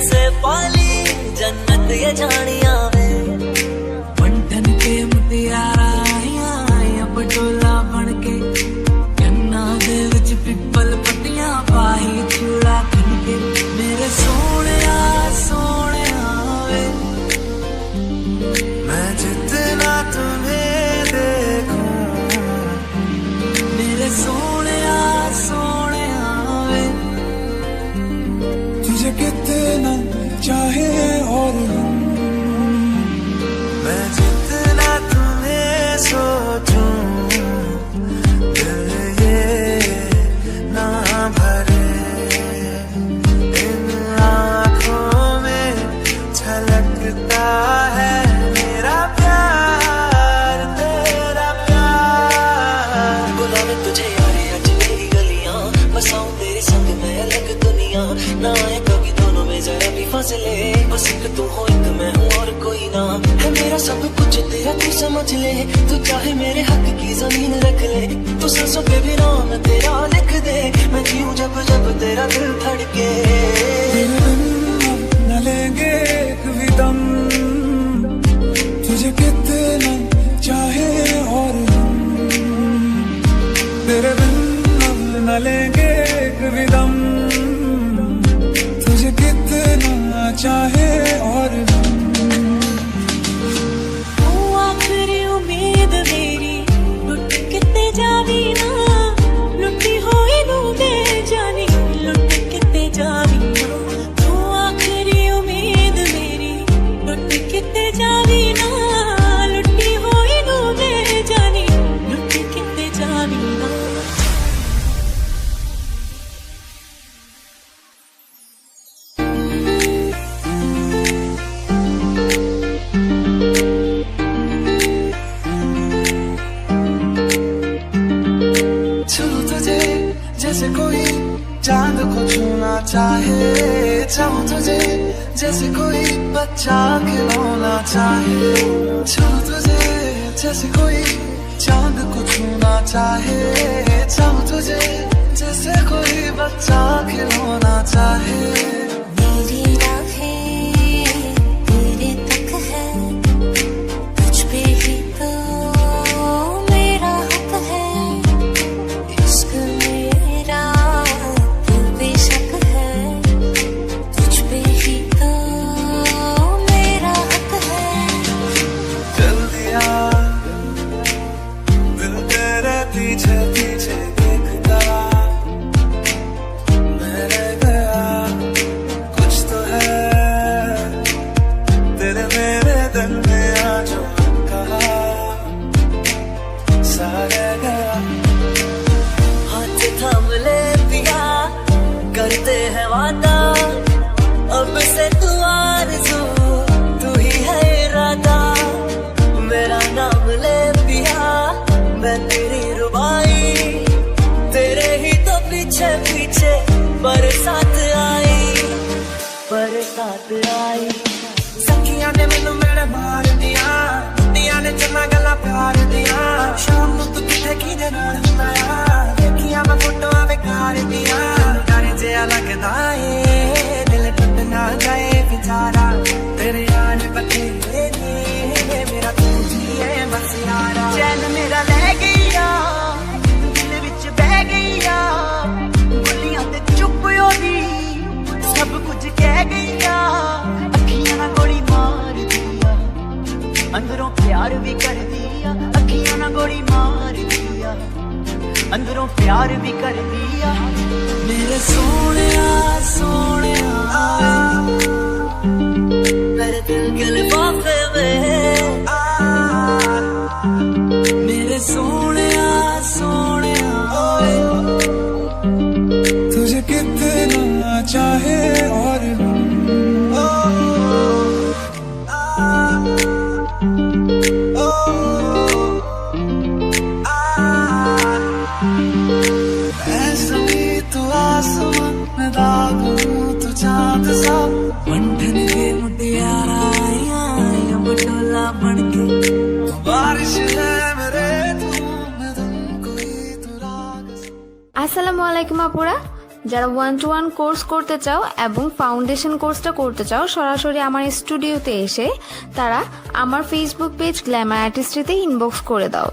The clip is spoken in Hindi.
से पाली जन्नत ये जानिया वे पंठन के मुटियारा आया पटोला बन के कन्ना दे विच पिपल पट्टियां पाही चूड़ा खन के मेरे सोने वे मैं जितना तुम्हें देखूं मेरे सोने वे तुझे कितना चाहे और मैं जितना तुम्हें सोचूं दिल ये ना भरे इन आँखों में छलकता है मेरा प्यार तेरा प्यार बुलावे तुझे यारे आज मेरी गलियां बसाऊं तेरे संग मैं अलग दुनिया ना आए कभी दोनों में जरा भी फासले बस एक तू हो एक मैं हूँ और कोई ना है मेरा सब कुछ तेरा तू समझ ले तू चाहे मेरे हक की जमीन रख ले तू सांसों पे भी नाम तेरा लिख दे मैं जीऊं जब जब तेरा दिल धड़के न लेंगे एक भी दम तुझे कितना चाहे और तेरे बिन हम न लेंगे एक भी दम तुझे कितना चाहे और आखिरी उम्मीद मेरी लुट किते जावी ना लुटी होई नू दे जानी लुट किते जावी ना तू आखिरी उम्मीद मेरी लुट किते जावी ना लुटी होई नू दे जानी लुट किते जावी ना छू तुझे जैसे कोई चांद को छूना चाहे चाहूं तुझे जैसे कोई बच्चा खिलौना चाहे छू तुझे जैसे कोई चांद को छूना चाहे चाहूं तुझे जैसे कोई बच्चा खिलौना चाहे मेरी राहें तेरे तक है तुझ पे ही तो मेरा हक है इश्क मेरा तू बेशक है तुझ पे ही तो मेरा हक है चल दिया दिल तेरे पीछे पीछे देखता मैं रह गया कुछ तो है तेरे मेरे दिल में आज कहा सा रह गया हाथ थाम ले पिया करते हैं वादा अब से तू आरज़ू तू ही है इरादा मेरा नाम ले पिया मैं तेरी रुबाई तेरे ही तो पीछे पीछे बरसात आई सखियां ने मैनू मेरे मार दिया दुनिया ने चन्ना गल्ला प्यार दिया शाम नू तू किथे किदे नाल हुंदा आ देखिया मैं फोटोआं बेकार दिया डर जिहा लगदा ए दिल टूट ना जाए बेचारा तेरे यार बतेरे ने मेरा तू जी है बस यारा चैन मेरा ले गईया दिल विच बह गईया गुलियां ते चुप होदी सब कुछ कह गईया अखियां ना गोली मार दिया अंदरों प्यार भी कर दिया अखियां ना गोली मार दिया अंदरों प्यार भी कर दिया मेरे सोने मेरे दिल के लिफाफे में मेरे सोने तुझे कितना चाहे और ऐसा भी तू आसमां में दाग तू चांद सा पंठन के मुटियारा आया पटोला बन के बारिश है मेरे तुम कोई तू राग আসসালামু আলাইকুম আপুরা, যারা 1-to-1 কোর্স করতে চাও এবং ফাউন্ডেশন কোর্সটা করতে চাও সরাসরি আমার স্টুডিওতে এসে তারা আমার ফেসবুক পেজ গ্ল্যামার আর্টিস্ট্রিতে ইনবক্স করে দাও।